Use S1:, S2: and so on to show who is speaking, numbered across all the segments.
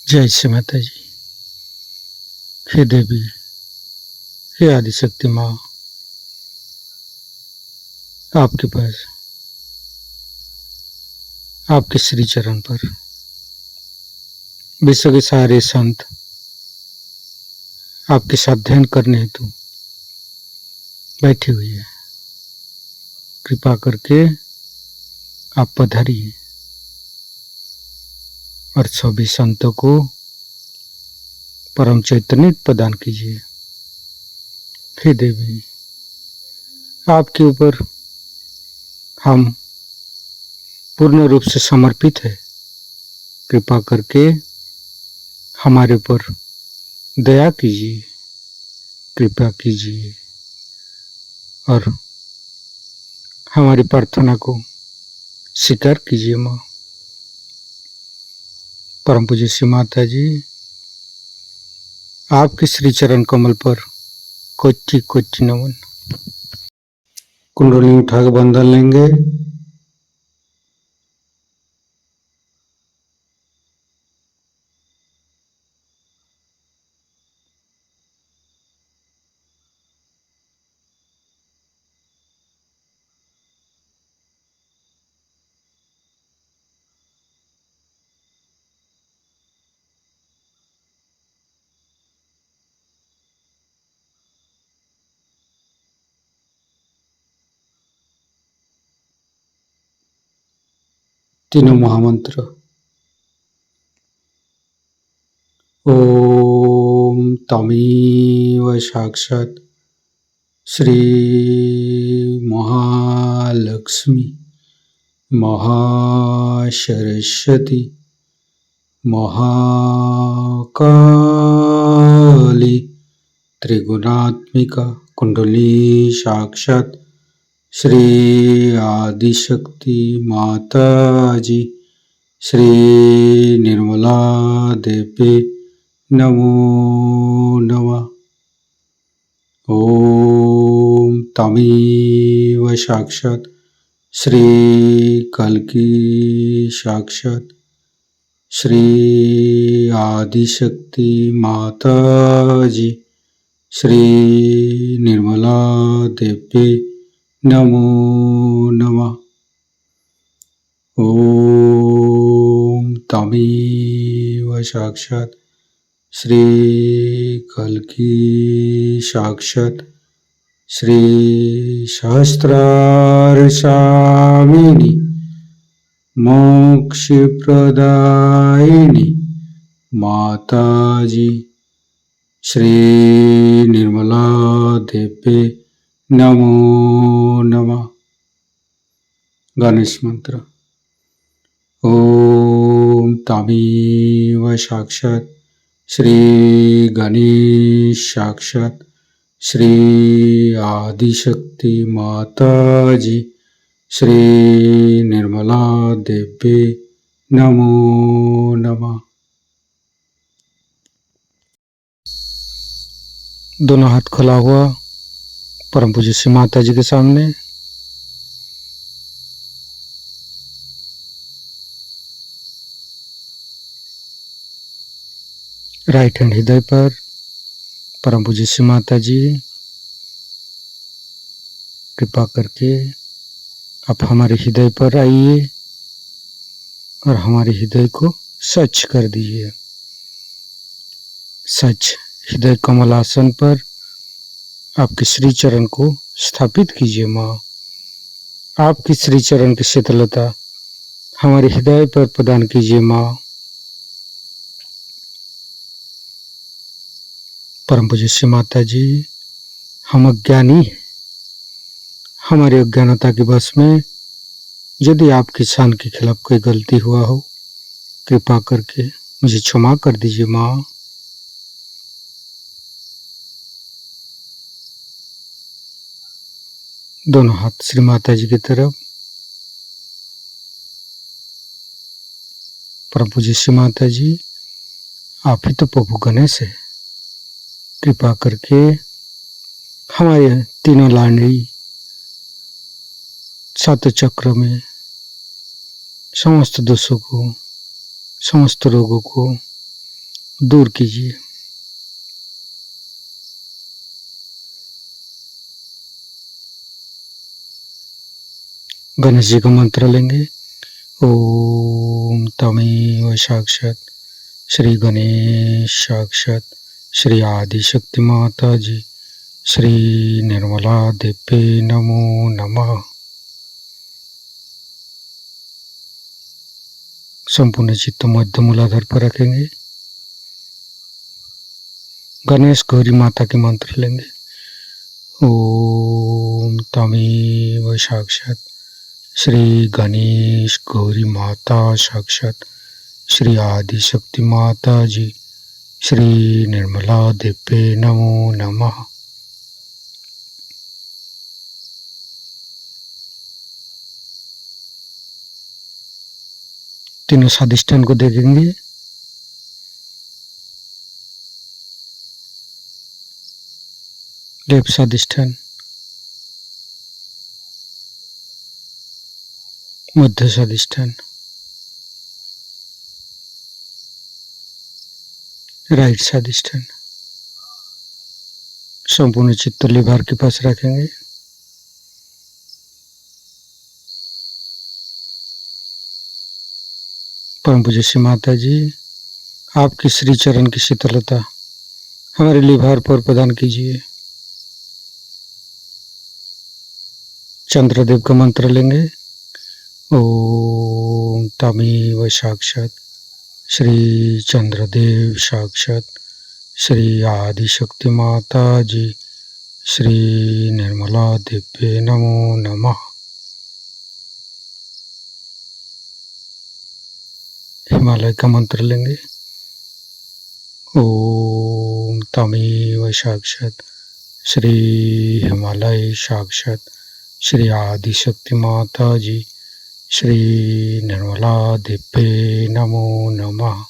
S1: जय श्री माता जी। हे देवी, हे आदिशक्ति माँ, आपके पास आपके श्री चरण पर विश्व के सारे संत आपके साथ ध्यान करने हेतु बैठी हुई है। कृपा करके आप पधारिए और सभी संतों को परम चैतन्य प्रदान कीजिए। हे देवी, आपके ऊपर हम पूर्ण रूप से समर्पित है। कृपा करके हमारे ऊपर दया कीजिए, कृपा कीजिए और हमारी प्रार्थना को स्वीकार कीजिए। माँ परम पूज्य श्री माता जी, आपके श्री चरण कमल पर कोटि कोटि नमन। कुंडली उठा के बंधन लेंगे। तीनों महामंत्र। ओम तमेव साक्षात् श्री महालक्ष्मी महासरस्वती महाकाली त्रिगुणात्मिका कुंडली साक्षात् श्री आदिशक्ति माता जी श्री निर्मला देवी नमो नमः। ओम तमेव साक्षात् श्री कल्की साक्षात् श्री आदिशक्ति माता जी श्री निर्मला देवी नमो नमः। ओम तमेव साक्षात् श्री कल्की साक्षात् श्री सहस्रार स्वामिनी मोक्ष प्रदायिनी माता जी श्री निर्मला देवी नमो नमः। गणेश मंत्र। ओम तमेव साक्षात् श्री गणेश साक्षात् श्री आदिशक्ति माता जी श्री निर्मला देवी नमो नमः। दोनों हाथ खुला हुआ परम पूज्य श्री माता जी के सामने। राइट हैंड हृदय पर। परम पूज्य श्री माता जी, कृपा करके आप हमारे हृदय पर आइए और हमारे हृदय को स्वच्छ कर दीजिए। सच हृदय कमलासन पर आपके श्री चरण को स्थापित कीजिए। माँ, आपकी श्री चरण की शीतलता हमारे हृदय पर प्रदान कीजिए। माँ, परम पूज्य श्री माता जी, हम अज्ञानी हैं। हमारी अज्ञानता के वश में यदि आपकी शान के खिलाफ कोई गलती हुआ हो, कृपा करके मुझे क्षमा कर दीजिए। माँ, दोनों हाथ श्री माता जी की तरफ। परम पूज्य श्री माता जी, आप ही तो प्रभु गणेश है। कृपा करके हमारे तीनों लाडली सात चक्र में समस्त दोषों को, समस्त रोगों को दूर कीजिए। गणेश जी का मंत्र लेंगे। ओम तमेव साक्षात श्री गणेश साक्षात श्री आदि शक्ति माता जी श्री निर्मला देवी नमो नमः। संपूर्ण चित्त मध्य मूलाधार पर रखेंगे। गणेश गौरी माता के मंत्र लेंगे। ओम तमेव साक्षात श्री गणेश गौरी माता साक्षात श्री आदि शक्ति माता जी श्री निर्मला देवी नमो नमः। तीनों स्वादिष्ठान को देखेंगे। लेफ्ट स्वादिष्ठान, मध्य स्वादिष्ठान, राइट स्वादिष्ठान। संपूर्ण चित्त लिभार के पास रखेंगे। परम पूज्य श्री माता जी, आपकी श्री चरण की शीतलता हमारे लिभार पर प्रदान कीजिए। चंद्रदेव का मंत्र लेंगे। ओम तमेव साक्षात श्री चंद्रदेव साक्षात श्री आदि शक्ति माता जी श्री निर्मला देवी नमो नमः। हिमालय का मंत्र लेंगे। ओम तमेव साक्षात श्री हिमालय साक्षात श्री आदि शक्ति माता जी श्री निर्मला देवी नमो नमः।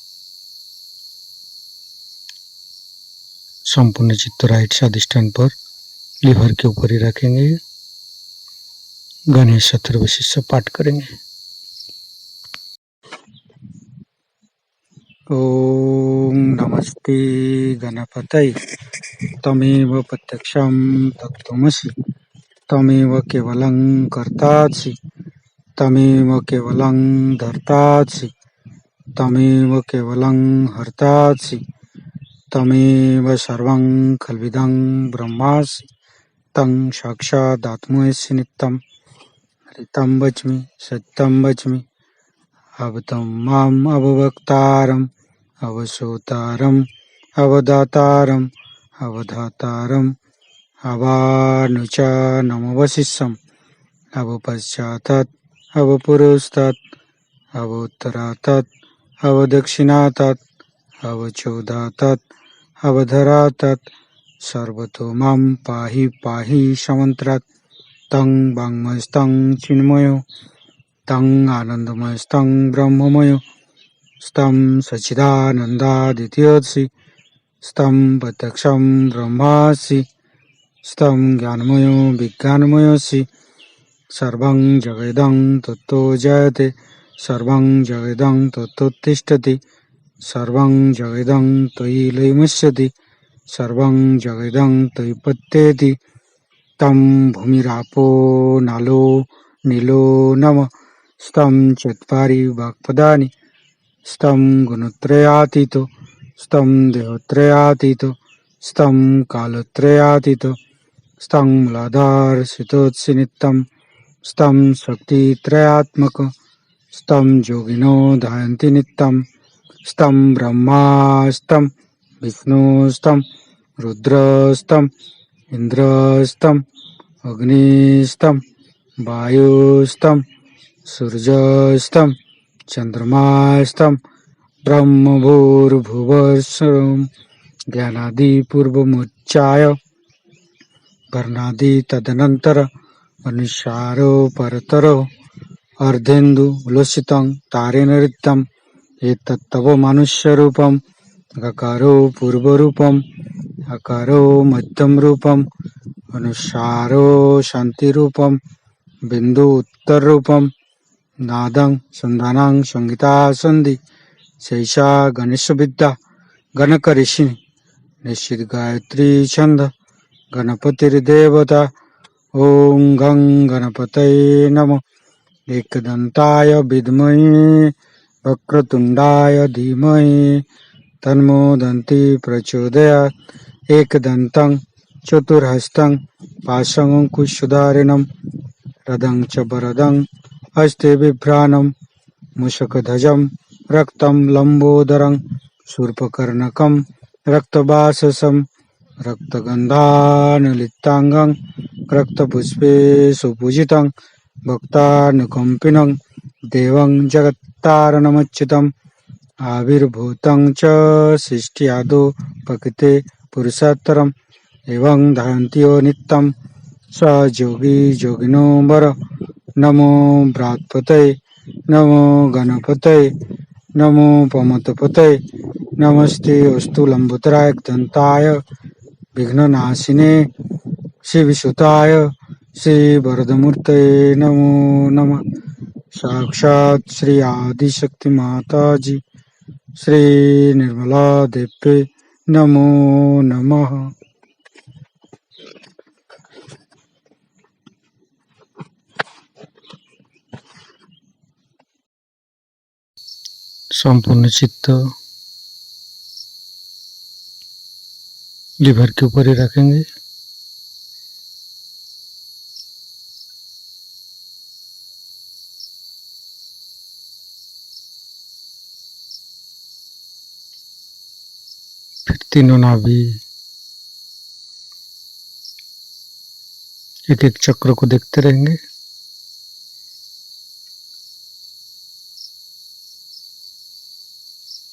S1: संपूर्ण चित्त राइट स्वादिष्ठान पर लिवर के ऊपर ही रखेंगे। गणेश अथर्वशीर्ष पाठ करेंगे। ओम नमस्ते गणपतये तमेव प्रत्यक्षं तत्त्वमसि तमेव केवलं कर्तासि तमेव केवलं धर्तासि तमेव केवलं हर्तासि तमेव सर्वं खल्विदं ब्रह्मासि तं साक्षादात्मसि नित्यं हरितं वच्मि सत्यं वच्मि अवतं माम् अववक्तारम् अवसोतारम् अवदातारम् अवधातारम् अवानुचानमवशिष्यम् अवपश्चातात् अवपुरस्तात् अवोत्तरातात् अवदक्षिणातात् अवचोदातात् अवधरातात् सर्वतो मां पाहि पाहि समन्त्रात् तं वाङ्मयस्तं चिन्मयो तं आनन्दमयस्तं ब्रह्ममयो स्तं सच्चिदानन्दादित्यसि स्तं प्रत्यक्षं ब्रह्मासि स्तं ज्ञानमयो विज्ञानमयोऽसि सर्वं जगदं तत्तो जयते सर्वं जगदं तत्तोत्तिष्ठति सर्वं जगदं त्वयि लयमस्यति सर्वं जगदं त्वयि पत्येति तं भूमिरापो नालो नीलो नमः स्तं चत्वारि वाक्पदानि स्तं गुणत्रयातीतो स्तं देहत्रयातीतो स्तं कालत्रयातीतो स्तं मूलाधारस्थितोऽसि नित्यं स्तं शक्तित्रयात्मक स्तं योगिनो ध्यायन्ति नित्यं स्तं ब्रह्मास्तं विष्णुस्तं रुद्रस्तं इन्द्रस्तं अग्निस्तं वायुस्तं सूर्यस्तं चन्द्रमास्तं ब्रह्मभूर्भुवस्सुरं ज्ञानादिपूर्वमुच्चाय वर्णादि तदनन्तर अनुसारो परतरो अर्धेन्दु उल्लसितं तारेण ऋतं एतत्तव मनुष्यरूपम् अकारो पूर्वरूपम् अकारो मध्यम रूपम् अनुसारो शान्तिरूपम् बिन्दु उत्तररूपम् नादं सन्धानं संगीता सन्धि शैषा गणेशविद्या गणक ऋषि निश्चित गायत्री छंद गणपतिर्देवता। ओम गं गणपतये नमः। एकदंताय विद्महे वक्रतुंडाय धीमहि तन्नो दन्ति प्रचोदयात्। एकदन्तं चतुर्हस्तं पाशमंकुशधारिणं रदं च वरदं हस्ते बिभ्राणं मूषकध्वजं रक्तं लंबोदरं शूर्पकर्णकं रक्तवाससं रक्तगन्धानुलेपनं रक्तपुष्पे सुपूजितं भक्तानुकंपिनं देवं जगत्तारणमच्युतम् आविर्भूतं च सृष्ट्यादौ प्रकृते पुरुषोत्तरम् एवं धारन्त्यो नित्यं स योगी योगिनो वर। नमो बृहत्पतये नमो गणपतये नमो पमतपतये नमस्ते अस्तु लंबोदराय दंताय विघ्ननाशिने शिवसुताय श्रीवरदमूर्तये नमो नमः। साक्षात् श्री आदिशक्ति माता जी श्री निर्मला देवी नमो नमः। संपूर्ण चित्त लीवर के ऊपर ही रखेंगे। फिर तीनों नाभि एक एक चक्र को देखते रहेंगे।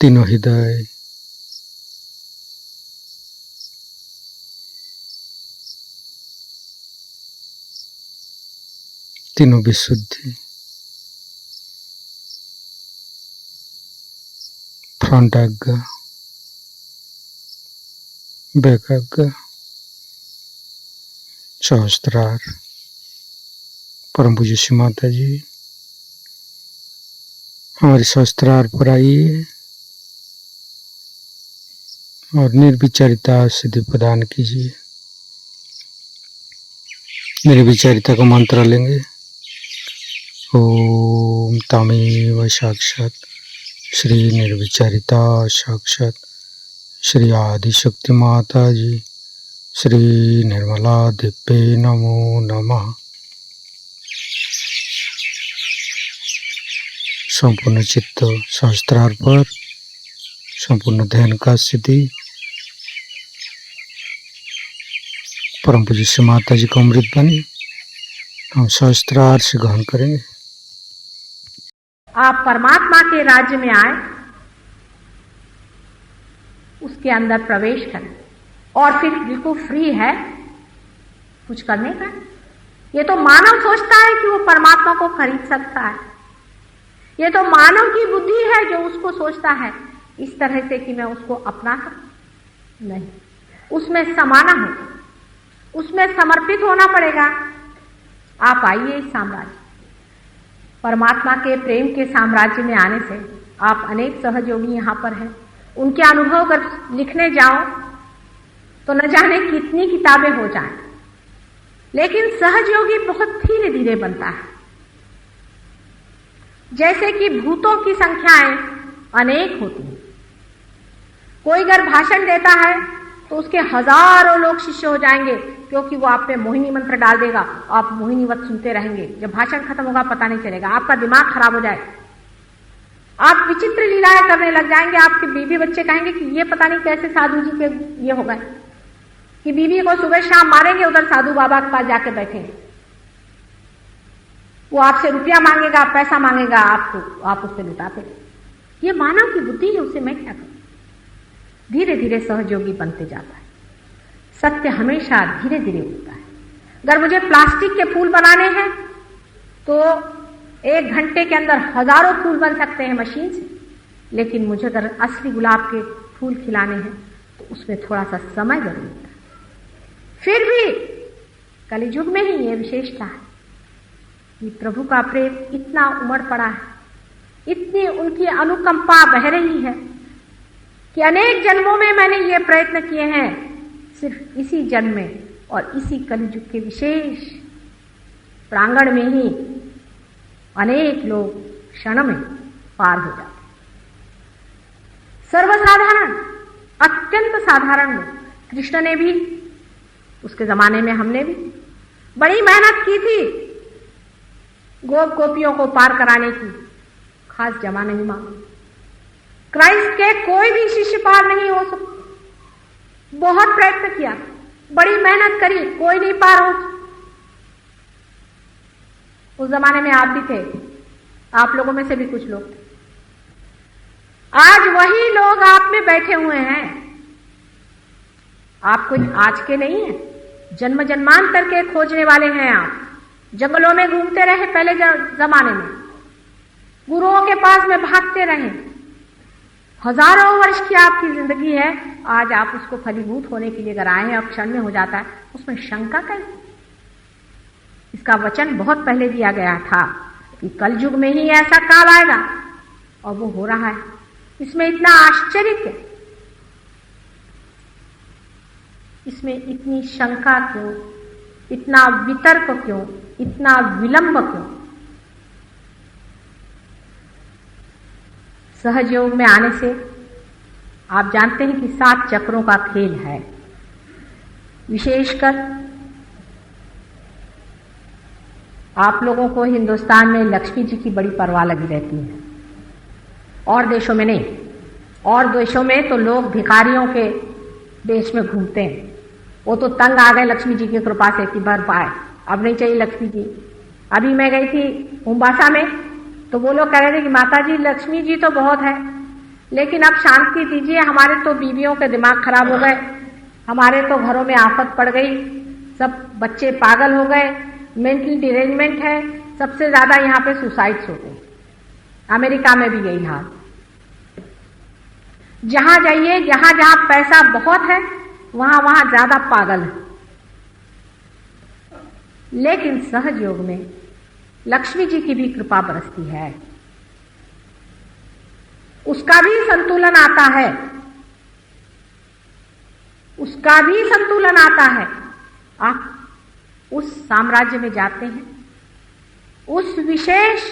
S1: तीनों हृदय, तीनों विशुद्धि, फ्रंट आज्ञा, बैक आज्ञा, सहस्त्रार। परम पूज्य श्री माता जी हमारे सहस्त्रार पर आइए और निर्विचारिता सिद्धि प्रदान कीजिए। निर्विचारिता का मंत्र लेंगे। ओम तमेव साक्षात श्री निर्विचारिता साक्षात श्री आदिशक्ति माता जी श्री निर्मला देवी नमो नमः। संपूर्ण चित्त सहस्त्रार पर संपूर्ण ध्यान का स्थिति परम पूज्य श्री माता जी का अमृत बनी हम सहस्त्रार से ग्रहण करेंगे।
S2: आप परमात्मा के राज्य में आए, उसके अंदर प्रवेश करें और फिर बिल्कुल फ्री है कुछ करने का। ये तो मानव सोचता है कि वो परमात्मा को खरीद सकता है। ये तो मानव की बुद्धि है जो उसको सोचता है इस तरह से कि मैं उसको अपना सकूं। नहीं, उसमें समाना हो, उसमें समर्पित होना पड़ेगा। आप आइए इस साम्राज्य, परमात्मा के प्रेम के साम्राज्य में आने से आप अनेक सहयोगी यहाँ पर हैं। उनके अनुभव अगर लिखने जाओ तो न जाने कितनी किताबें हो जाएं, लेकिन सहयोगी बहुत धीरे धीरे बनता है। जैसे कि भूतों की संख्याएं अनेक होती हैं। कोई अगर भाषण देता है तो उसके हजारों लोग शिष्य हो जाएंगे, क्योंकि वो आप पे मोहिनी मंत्र डाल देगा। आप मोहिनीवत सुनते रहेंगे, जब भाषण खत्म होगा पता नहीं चलेगा, आपका दिमाग खराब हो जाएगा। आप विचित्र लीलाएं करने लग जाएंगे। आपके बीवी बच्चे कहेंगे कि ये पता नहीं कैसे साधु जी के ये हो गए कि बीवी को सुबह शाम मारेंगे, उधर साधु बाबा के पास जाके बैठेंगे। वो आपसे रुपया मांगेगा, पैसा मांगेगा, आपको आप उससे लुटाते। ये मानव की बुद्धि है, उससे मैं क्या करूं। धीरे धीरे सहयोगी बनते जाता है। सत्य हमेशा धीरे धीरे होता है। अगर मुझे प्लास्टिक के फूल बनाने हैं तो 1 घंटे के अंदर हजारों फूल बन सकते हैं मशीन से, लेकिन मुझे अगर असली गुलाब के फूल खिलाने हैं तो उसमें थोड़ा सा समय जरूर लगता है। फिर भी कलियुग में ही ये विशेषता है कि प्रभु का प्रेम इतना उमड़ पड़ा है, इतनी उनकी अनुकंपा बह रही है कि अनेक जन्मों में मैंने ये प्रयत्न किए हैं, सिर्फ इसी जन्म में और इसी कलियुग के विशेष प्रांगण में ही अनेक लोग क्षण में पार हो जाते। सर्वसाधारण, अत्यंत साधारण लोग। कृष्ण ने भी, उसके जमाने में हमने भी बड़ी मेहनत की थी गोप गोपियों को पार कराने की, खास जमा नहीं मांगा। क्राइस्ट के कोई भी शिष्य पार नहीं हो सकता। बहुत प्रयत्न किया, बड़ी मेहनत करी, कोई नहीं पार हो। उस जमाने में आप भी थे, आप लोगों में से भी कुछ लोग थे। आज वही लोग आप में बैठे हुए हैं। आप कोई आज के नहीं है, जन्म जन्मांतर के खोजने वाले हैं। आप जंगलों में घूमते रहे पहले जमाने में, गुरुओं के पास में भागते रहे। हजारों वर्ष की आपकी जिंदगी है, आज आप उसको फलीभूत होने के लिए अगर आए हैं और क्षण में हो जाता है, उसमें शंका कैसे? इसका वचन बहुत पहले दिया गया था कि कलयुग में ही ऐसा काल आएगा, और वो हो रहा है। इसमें इतना आश्चर्य क्यों? इसमें इतनी शंका क्यों? इतना वितर्क क्यों? इतना विलंब क्यों? सहज योग में आने से आप जानते हैं कि 7 चक्रों का खेल है। विशेषकर आप लोगों को हिंदुस्तान में लक्ष्मी जी की बड़ी परवाह लगी रहती है, और देशों में नहीं। और देशों में तो लोग भिखारियों के देश में घूमते हैं। वो तो तंग आ गए लक्ष्मी जी की कृपा से कि भर पाए, अब नहीं चाहिए लक्ष्मी जी। अभी मैं गई थी मुंबासा में, तो वो लोग कह रहे थे कि माता जी लक्ष्मी जी तो बहुत है, लेकिन अब शांति दीजिए, हमारे तो बीवियों के दिमाग खराब हो गए, हमारे तो घरों में आफत पड़ गई, सब बच्चे पागल हो गए, मेंटल डिरेंजमेंट है, सबसे ज्यादा यहाँ पे सुसाइड्स होते हैं। अमेरिका में भी यही हाल। जहां जाइए, जहां जहां पैसा बहुत है, वहां वहां ज्यादा पागल है। लेकिन सहज योग में लक्ष्मी जी की भी कृपा बरसती है, उसका भी संतुलन आता है, उसका भी संतुलन आता है। आप उस साम्राज्य में जाते हैं, उस विशेष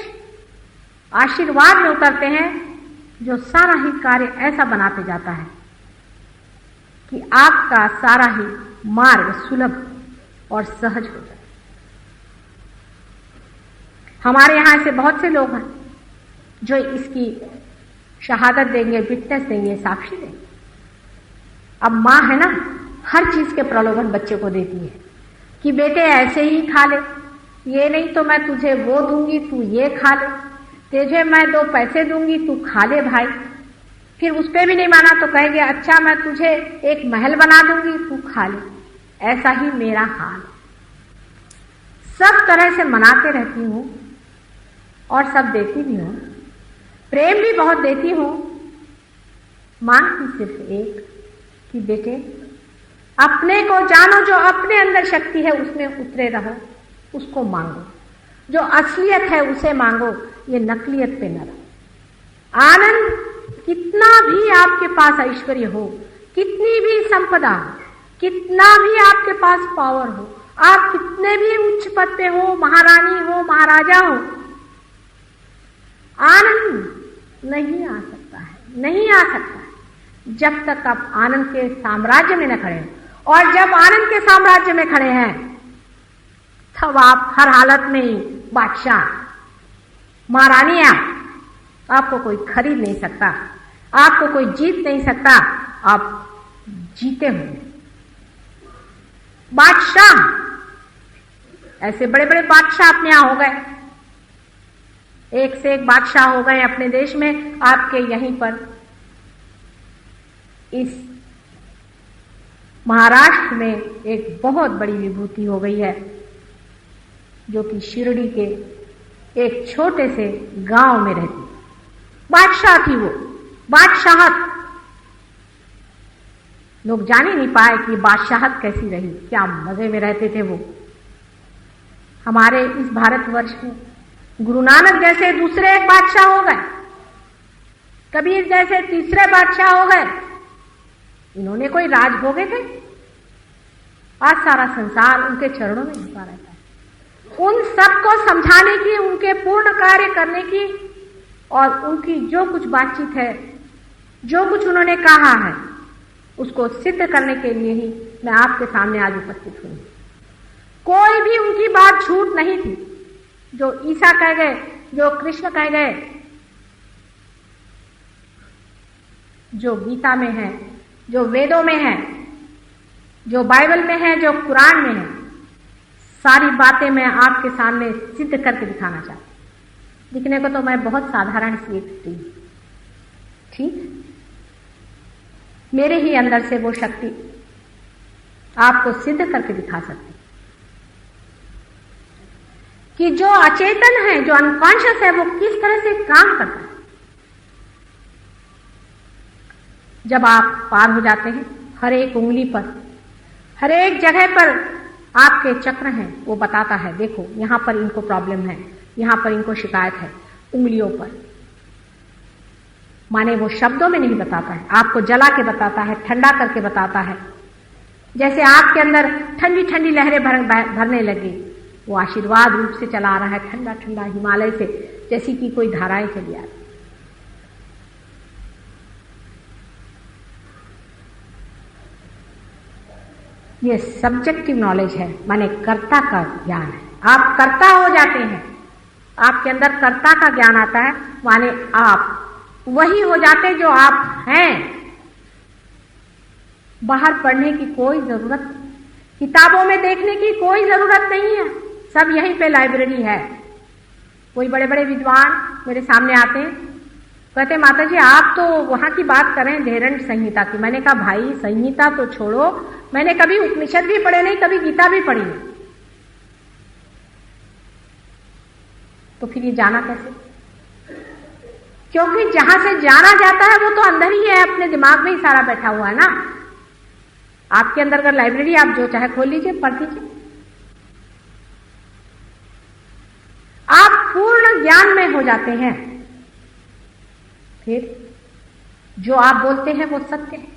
S2: आशीर्वाद में उतरते हैं जो सारा ही कार्य ऐसा बनाते जाता है कि आपका सारा ही मार्ग सुलभ और सहज हो जाए। हमारे यहां ऐसे बहुत से लोग हैं जो इसकी शहादत देंगे, विटनेस देंगे, साक्षी देंगे। अब मां है ना, हर चीज के प्रलोभन बच्चे को देती है कि बेटे ऐसे ही खा ले, ये नहीं तो मैं तुझे वो दूंगी, तू ये खा ले, तुझे मैं 2 पैसे दूंगी, तू खा ले भाई। फिर उस पर भी नहीं माना तो कहेंगे अच्छा मैं तुझे एक महल बना दूंगी, तू खा ले। ऐसा ही मेरा हाल, सब तरह से मनाते रहती हूं और सब देती भी हूं, प्रेम भी बहुत देती हूं। मांगती सिर्फ एक कि बेटे अपने को जानो, जो अपने अंदर शक्ति है उसमें उतरे रहो, उसको मांगो, जो असलियत है उसे मांगो, ये नकलियत पे न रहो। आनंद, कितना भी आपके पास ऐश्वर्य हो, कितनी भी संपदा हो, कितना भी आपके पास पावर हो, आप कितने भी उच्च पद पे हो, महारानी हो, महाराजा हो, आनंद नहीं आ सकता है, नहीं आ सकता है जब तक आप आनंद के साम्राज्य में न खड़े हैं। और जब आनंद के साम्राज्य में खड़े हैं तब आप हर हालत में बादशाह, महारानियां, आपको कोई खरीद नहीं सकता, आपको कोई जीत नहीं सकता, आप जीते हुए बादशाह। ऐसे बड़े बड़े बादशाह अपने यहां हो गए, एक से एक बादशाह हो गए अपने देश में। आपके यहीं पर इस महाराष्ट्र में एक बहुत बड़ी विभूति हो गई है, जो कि शिरडी के एक छोटे से गांव में रहती। बादशाह थी वो, बादशाहत। लोग जान ही नहीं पाए कि बादशाहत कैसी रही, क्या मजे में रहते थे वो। हमारे इस भारतवर्ष में गुरु नानक जैसे दूसरे एक बादशाह हो गए, कबीर जैसे तीसरे बादशाह हो गए, इन्होंने कोई राज भोगे थे? आज सारा संसार उनके चरणों में झुका रहता है। उन सबको समझाने की, उनके पूर्ण कार्य करने की और उनकी जो कुछ बातचीत है, जो कुछ उन्होंने कहा है, उसको सिद्ध करने के लिए ही मैं आपके सामने आज उपस्थित हुई। कोई भी उनकी बात झूठ नहीं थी। जो ईसा कह गए, जो कृष्ण कह गए, जो गीता में है, जो वेदों में है, जो बाइबल में है, जो कुरान में है, सारी बातें मैं आपके सामने सिद्ध करके दिखाना चाहती हूं। दिखने को तो मैं बहुत साधारण सी एक स्त्री हूं, ठीक? मेरे ही अंदर से वो शक्ति आपको सिद्ध करके दिखा सकती कि जो अचेतन है, जो अनकॉन्शियस है, वो किस तरह से काम करता है। जब आप पार हो जाते हैं, हर एक उंगली पर, हर एक जगह पर आपके चक्र हैं, वो बताता है देखो यहां पर इनको प्रॉब्लम है, यहां पर इनको शिकायत है, उंगलियों पर। माने वो शब्दों में नहीं बताता है, आपको जला के बताता है, ठंडा करके बताता है। जैसे आपके अंदर ठंडी ठंडी लहरें भरने लगी, वो आशीर्वाद रूप से चला आ रहा है, ठंडा ठंडा हिमालय से, जैसी कि कोई धाराएं चली आ रही। ये सब्जेक्टिव नॉलेज है, माने कर्ता का ज्ञान है। आप कर्ता हो जाते हैं, आपके अंदर कर्ता का ज्ञान आता है, माने आप वही हो जाते जो आप हैं। बाहर पढ़ने की कोई जरूरत नहीं, किताबों में देखने की कोई जरूरत नहीं है, सब यहीं पे लाइब्रेरी है। कोई बड़े बड़े विद्वान मेरे सामने आते हैं, कहते माता जी आप तो वहां की बात करें धेरण्य संहिता की। मैंने कहा भाई संहिता तो छोड़ो, मैंने कभी उपनिषद भी पढ़े नहीं, कभी गीता भी पढ़ी नहीं, तो फिर ये जाना कैसे? क्योंकि जहां से जाना जाता है वो तो अंदर ही है, अपने दिमाग में ही सारा बैठा हुआ है ना। आपके अंदर अगर लाइब्रेरी, आप जो चाहे खोल लीजिए, पढ़ लीजिए। आप पूर्ण ज्ञान में हो जाते हैं, फिर जो आप बोलते हैं वो सत्य है।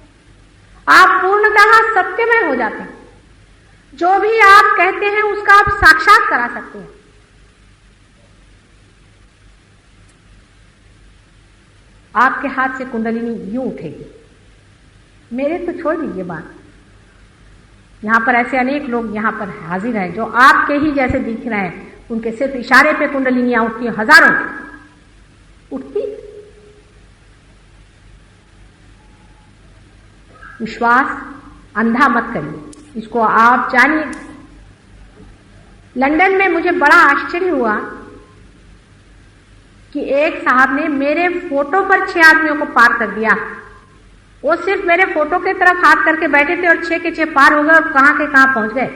S2: आप पूर्णतः सत्यमय हो जाते हैं। जो भी आप कहते हैं उसका आप साक्षात करा सकते हैं। आपके हाथ से कुंडलिनी यूं उठेगी। मेरे तो छोड़ दीजिए बात, यहां पर ऐसे अनेक लोग यहां पर हाजिर हैं जो आपके ही जैसे दिख रहे हैं। उनके सिर्फ इशारे पे कुंडलिनियां उठती हैं, हजारों उठती। विश्वास अंधा मत करिए, इसको आप जानिए। लंदन में मुझे बड़ा आश्चर्य हुआ कि एक साहब ने मेरे फोटो पर 6 आदमियों को पार कर दिया। वो सिर्फ मेरे फोटो की तरफ हाथ करके बैठे थे और 6 के 6 पार हो गए और कहां के कहां पहुंच गए।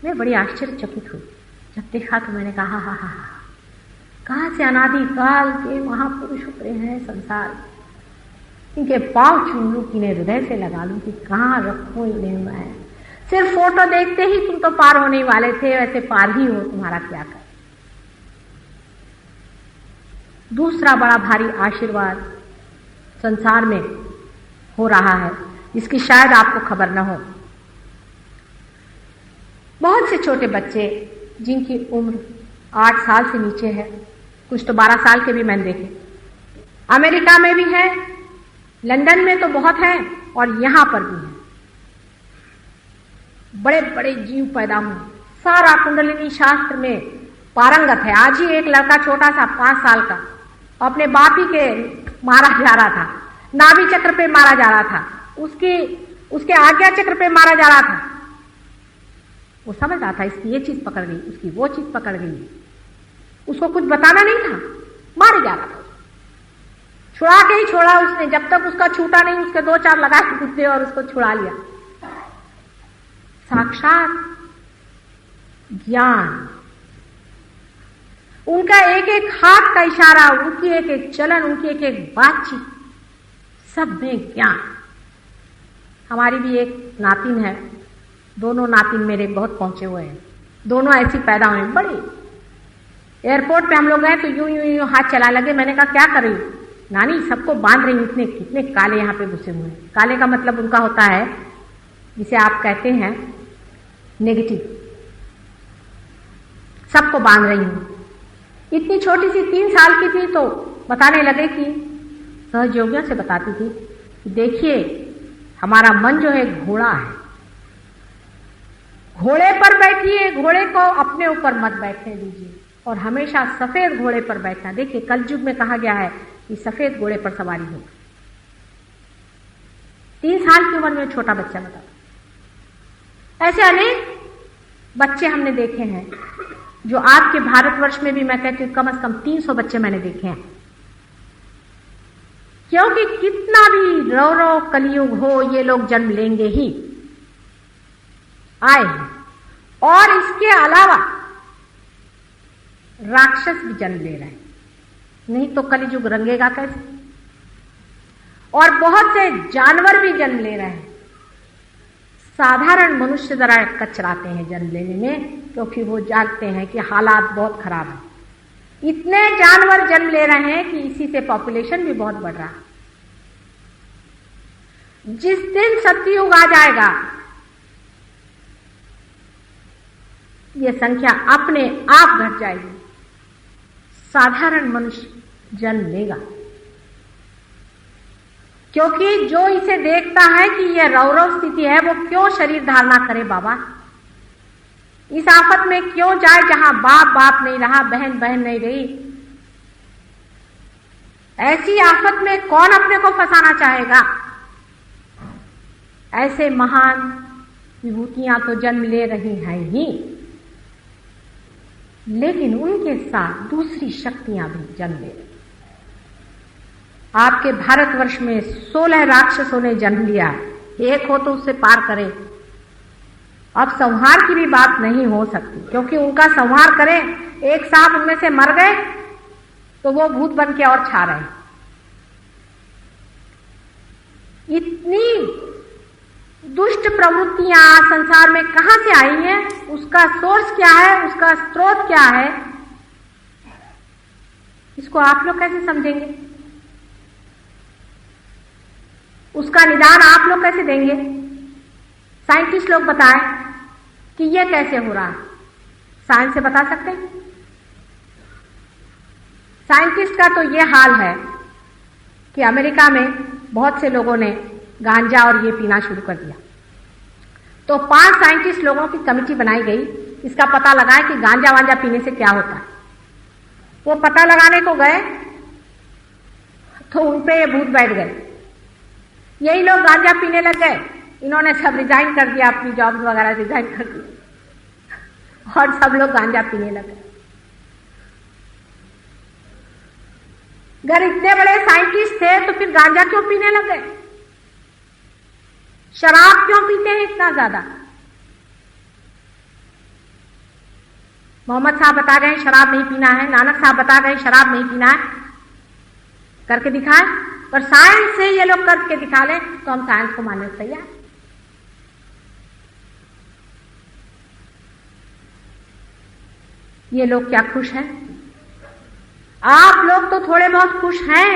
S2: मैं बड़ी आश्चर्यचकित हुई। जब देखा तो मैंने कहा हा हा हा, कहां से अनादि काल के महापुरुष उतरे हैं संसार। इनके पांव छू लूं, इन्हें हृदय से लगा लूं कि कहां रखूं इन्हें मैं। सिर्फ फोटो देखते ही तुम तो पार होने वाले थे, वैसे पार ही हो, तुम्हारा क्या कर। दूसरा बड़ा भारी आशीर्वाद संसार में हो रहा है, जिसकी शायद आपको खबर न हो। बहुत से छोटे बच्चे जिनकी उम्र 8 साल से नीचे है, कुछ तो 12 साल के भी मैंने देखे। अमेरिका में भी है, लंदन में तो बहुत है और यहां पर भी है। बड़े बड़े जीव पैदा हुए, सारा कुंडलिनी शास्त्र में पारंगत है। आज ही एक लड़का छोटा सा 5 साल का अपने बाप ही के मारा जा रहा था, नाभि चक्र पे मारा जा रहा था, उसके आज्ञा चक्र पे मारा जा रहा था। वो समझ रहा था इसकी ये चीज पकड़ गई, उसकी वो चीज पकड़ गई, उसको कुछ बताना नहीं था, मारे जा रहा था। छुड़ा के ही छोड़ा उसने, जब तक उसका छूटा नहीं उसके 2-4 लगा के कुत्ते और उसको छुड़ा लिया। साक्षात ज्ञान, उनका एक एक हाथ का इशारा, उनकी एक एक चलन, उनकी एक एक बातचीत, सब में ज्ञान। हमारी भी एक नातिन है, दोनों नातिन मेरे बहुत पहुंचे हुए हैं, दोनों ऐसी पैदा हुए। बड़ी एयरपोर्ट पे हम लोग गए तो यूं यूं यूं हाथ चला लगे। मैंने कहा क्या कर रही, नानी सबको बांध रही, इतने कितने काले यहाँ पे घुसे हुए हैं। काले का मतलब उनका होता है जिसे आप कहते हैं नेगेटिव, सबको बांध रही हूं। इतनी छोटी सी 3 साल की थी तो बताने लगे कि सहयोगियों से बताती थी कि देखिए हमारा मन जो है घोड़ा है, घोड़े पर बैठिए, घोड़े को अपने ऊपर मत बैठने दीजिए और हमेशा सफेद घोड़े पर बैठना। देखिए कलयुग में कहा गया है कि सफेद घोड़े पर सवारी हो। 3 साल की उम्र में छोटा बच्चा बताता। ऐसे अनेक बच्चे हमने देखे हैं जो आपके भारतवर्ष में भी मैं कहती हूं कम से कम 300 बच्चे मैंने देखे हैं। क्योंकि कितना भी रौ कलयुग हो ये लोग जन्म लेंगे ही, आए हैं। और इसके अलावा राक्षस भी जन्म ले रहे हैं, नहीं तो कलयुग रंगेगा कैसे। और बहुत से जानवर भी जन्म ले रहे हैं। साधारण मनुष्य जरा कचराते हैं जन्म लेने में, क्योंकि वो जानते हैं कि हालात बहुत खराब है। इतने जानवर जन्म ले रहे हैं कि इसी से पॉपुलेशन भी बहुत बढ़ रहा है। जिस दिन सतयुग आ जाएगा ये संख्या अपने आप घट जाएगी, साधारण मनुष्य जन्म लेगा। क्योंकि जो इसे देखता है कि यह रौरव स्थिति है वो क्यों शरीर धारणा करे बाबा, इस आफत में क्यों जाए जहां बाप बाप नहीं रहा, बहन बहन नहीं रही। ऐसी आफत में कौन अपने को फंसाना चाहेगा। ऐसे महान विभूतियां तो जन्म ले रही हैं ही, लेकिन उनके साथ दूसरी शक्तियां भी जन्म ले रही। आपके भारतवर्ष में 16 राक्षसों ने जन्म लिया, एक हो तो उससे पार करे। अब संहार की भी बात नहीं हो सकती, क्योंकि उनका संहार करें, एक सांप उनमें से मर गए तो वो भूत बन के और छा रहे। इतनी दुष्ट प्रवृत्तियां संसार में कहां से आई हैं, उसका सोर्स क्या है, उसका स्रोत क्या है, इसको आप लोग कैसे समझेंगे, उसका निदान आप लोग कैसे देंगे। साइंटिस्ट लोग बताएं कि यह कैसे हो रहा है, साइंस से बता सकते हैं। साइंटिस्ट का तो यह हाल है कि अमेरिका में बहुत से लोगों ने गांजा और ये पीना शुरू कर दिया, तो 5 साइंटिस्ट लोगों की कमेटी बनाई गई, इसका पता लगाए कि गांजा वांजा पीने से क्या होता है। वो पता लगाने को गए तो उन पे ये भूत बैठ गए। यही लोग गांजा पीने लग गए, इन्होंने सब रिजाइन कर दिया, अपनी जॉब्स वगैरह रिजाइन कर दी और सब लोग गांजा पीने लग गए। अगर इतने बड़े साइंटिस्ट थे तो फिर गांजा क्यों पीने लग गए, शराब क्यों पीते हैं इतना ज्यादा। मोहम्मद साहब बता गए शराब नहीं पीना है, नानक साहब बता गए शराब नहीं पीना है, करके दिखाएं। पर साइंस से ये लोग करके दिखा लें तो हम साइंस को मानने को तैयार। ये लोग क्या खुश हैं? आप लोग तो थोड़े बहुत खुश हैं,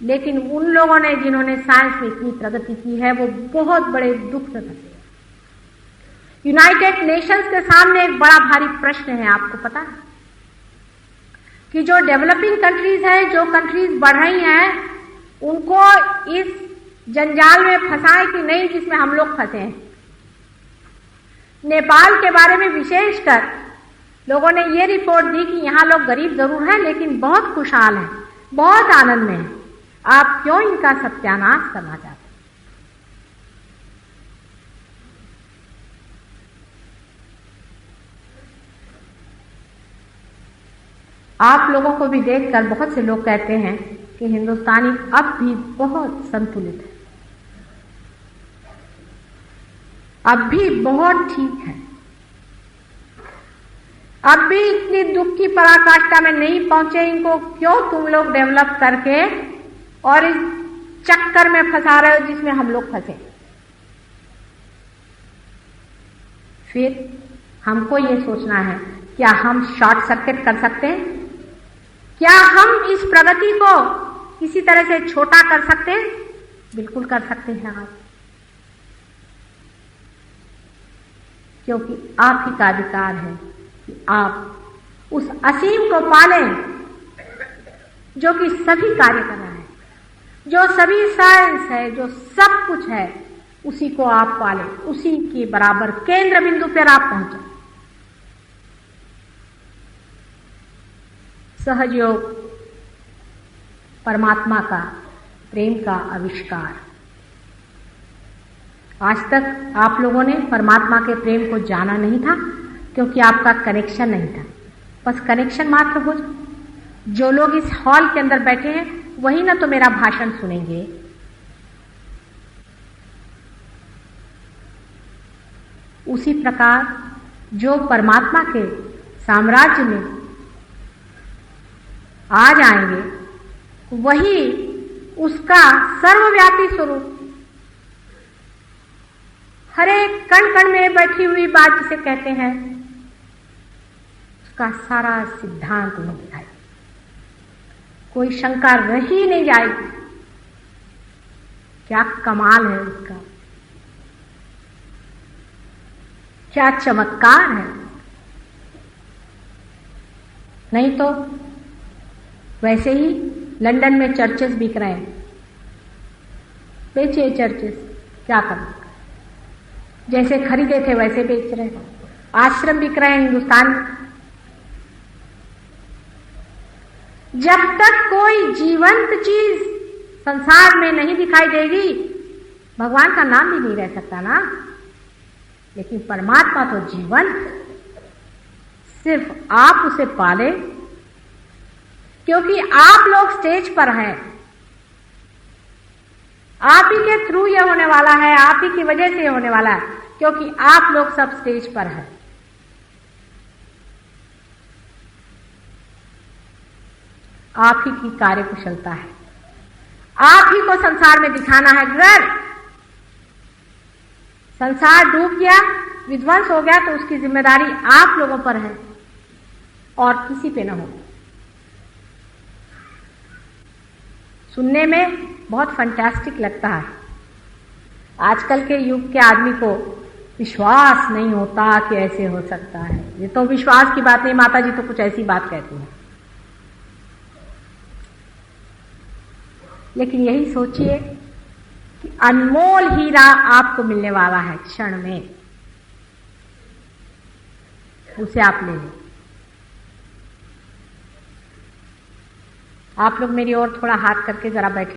S2: लेकिन उन लोगों ने जिन्होंने साइंस में इतनी प्रगति की है वो बहुत बड़े दुख से फंसे। यूनाइटेड नेशंस के सामने एक बड़ा भारी प्रश्न है, आपको पता है कि जो डेवलपिंग कंट्रीज है, जो कंट्रीज बढ़ रही हैं, उनको इस जंजाल में फंसाए कि नहीं जिसमें हम लोग फंसे हैं। नेपाल के बारे में विशेषकर लोगों ने ये रिपोर्ट दी कि यहां लोग गरीब जरूर हैं लेकिन बहुत खुशहाल हैं, बहुत आनंद में हैं। आप क्यों इनका सत्यानाश करना चाहते हैं? आप लोगों को भी देखकर बहुत से लोग कहते हैं कि हिंदुस्तानी अब भी बहुत संतुलित है, अब भी बहुत ठीक है, अब भी इतनी दुख की पराकाष्ठा में नहीं पहुंचे। इनको क्यों तुम लोग डेवलप करके और इस चक्कर में फंसा रहे हो जिसमें हम लोग फंसे। फिर हमको ये सोचना है क्या हम शॉर्ट सर्किट कर सकते हैं? क्या हम इस प्रगति को किसी तरह से छोटा कर सकते हैं? बिल्कुल कर सकते हैं आप, क्योंकि आप ही का अधिकार है कि आप उस असीम को पालें जो कि सभी कार्य कर रहा है, जो सभी साइंस है, जो सब कुछ है, उसी को आप पालें, उसी के बराबर केंद्र बिंदु पर आप पहुंचे। सहजयोग परमात्मा का प्रेम का आविष्कार। आज तक आप लोगों ने परमात्मा के प्रेम को जाना नहीं था, क्योंकि आपका कनेक्शन नहीं था। बस कनेक्शन मात्र हो जाए। जो लोग इस हॉल के अंदर बैठे हैं वही ना तो मेरा भाषण सुनेंगे, उसी प्रकार जो परमात्मा के साम्राज्य में आ जाएंगे वही उसका सर्वव्यापी स्वरूप, हर एक कण कण में बैठी हुई बात जिसे कहते हैं, उसका सारा सिद्धांत उन्हें दिखाई, कोई शंका रही नहीं जाएगी। क्या कमाल है उसका, क्या चमत्कार है। नहीं तो वैसे ही लंदन में चर्चेस बिक रहे हैं, बेचिए चर्चेस, क्या करें, जैसे खरीदे थे वैसे बेच रहे हैं। आश्रम बिक रहे हैं हिंदुस्तान में। जब तक कोई जीवंत चीज संसार में नहीं दिखाई देगी, भगवान का नाम भी नहीं रह सकता ना। लेकिन परमात्मा तो जीवंत, सिर्फ आप उसे पाले, क्योंकि आप लोग स्टेज पर हैं। आप ही के थ्रू ये होने वाला है, आप ही की वजह से ये होने वाला है, क्योंकि आप लोग सब स्टेज पर हैं। आप ही की कार्यकुशलता है, आप ही को संसार में दिखाना है। अगर संसार डूब गया, विध्वंस हो गया, तो उसकी जिम्मेदारी आप लोगों पर है और किसी पे न हो। सुनने में बहुत फंटास्टिक लगता है। आजकल के युग के आदमी को विश्वास नहीं होता कि ऐसे हो सकता है। ये तो विश्वास की बात नहीं, माता जी तो कुछ ऐसी बात कहती हैं। लेकिन यही सोचिए कि अनमोल हीरा आपको मिलने वाला है क्षण में, उसे आप ले लें। आप लोग मेरी ओर थोड़ा हाथ करके जरा बैठे।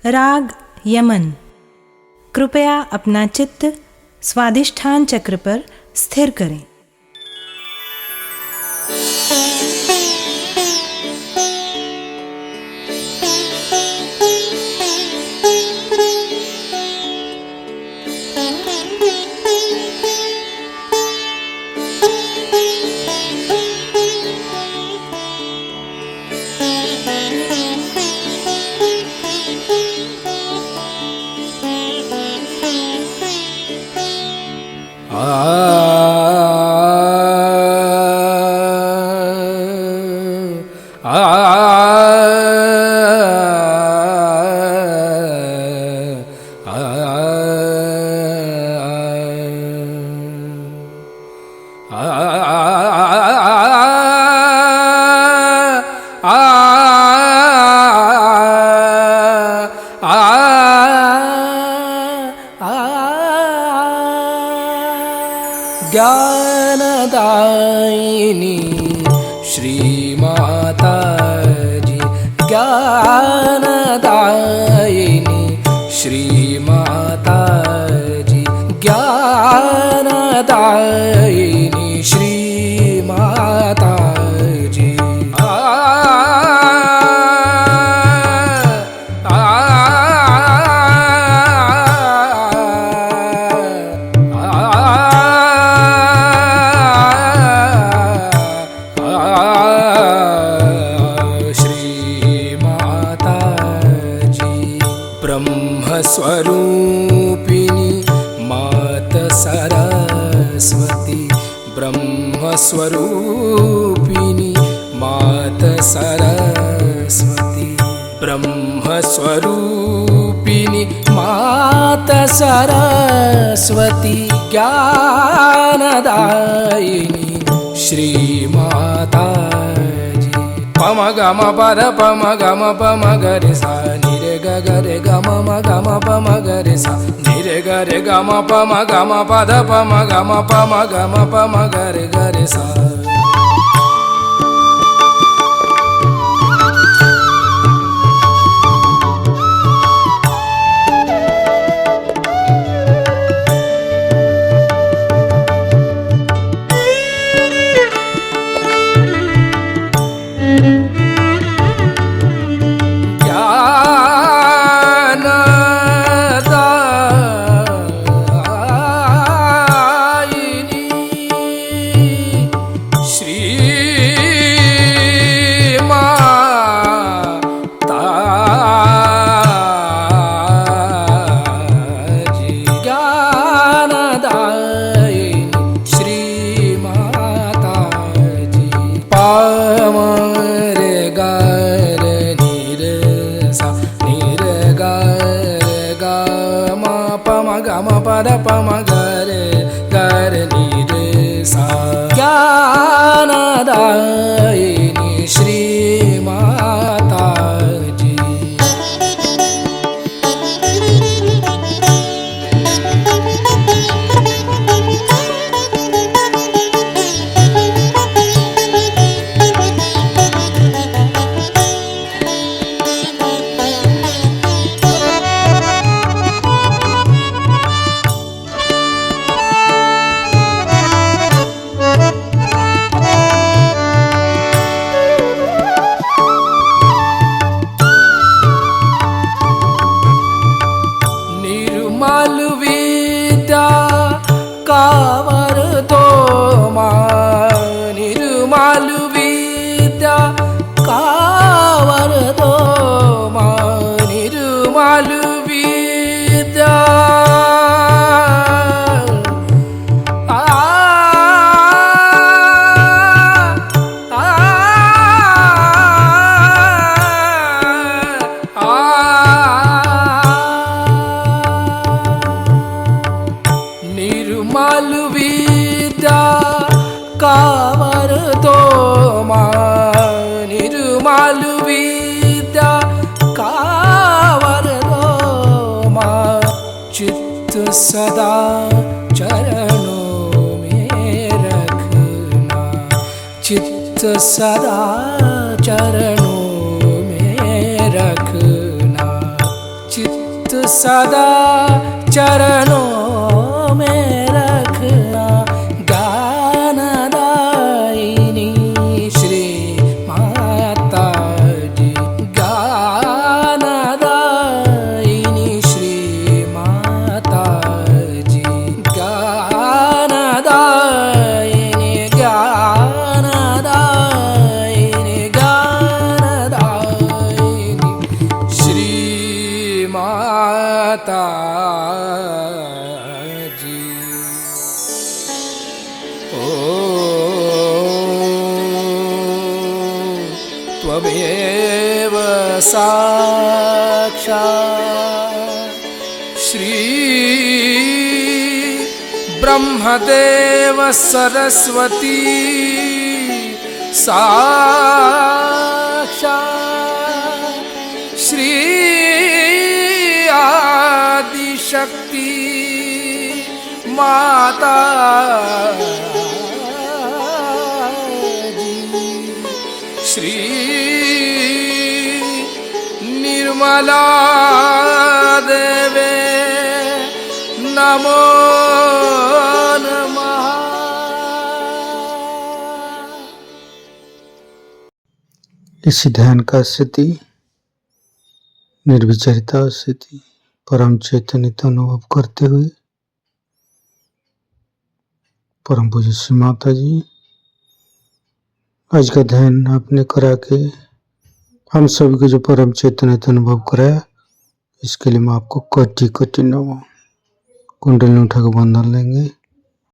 S3: राग यमन। कृपया अपना चित्त स्वादिष्ठान चक्र पर स्थिर करें।
S4: ज्ञानदायिनी श्रीमाताजी, ज्ञानदायिनी श्रीमाताजी, ज्ञानदायिनी श्रीमाताजी। ब्रह्मस्वरूपिणी मात सरस्वती, ब्रह्मस्वरूपिणी मात सरस्वती, ब्रह्मस्वरूपिणी मात सरस्वती, ज्ञानदायिनी श्रीमाताजी। पम गम पर पम गम पम गरे सा निरे ग गरे गम म गम पम गरे सा निरे गरे गम पम गम पद पम गम पम गरे गरे सा। पम गरे गरे निरे सा, ज्ञानदायिनी श्रीमाताजी। सदा चरणों में रखना, चित्त सदा चरणों में रखना, सदा चरणों में रखना ज्ञानदायिनी श्री माता जी, ज्ञानदायिनी श्री माता जी, ज्ञानदायिनी ज्ञानदायिनी ज्ञानदायिनी श्री माता जी। ओ त्वमेव साक्षात् श्री ब्रह्मदेव सरस्वती साक्षात् श्री आदिशक्ति माता जी, श्री निर्मला देवे नमो नमः।
S1: इसी ध्यान का स्थिति, निर्विचारिता स्थिति, परम चैतन्य अनुभव करते हुए परम पूज्य श्री माता जी, आज का ध्यान आपने करा के हम सभी को जो परम चैतन्य अनुभव कराया, इसके लिए मैं आपको कोटि कोटि नमः। कुंडली उठा के बंधन लेंगे।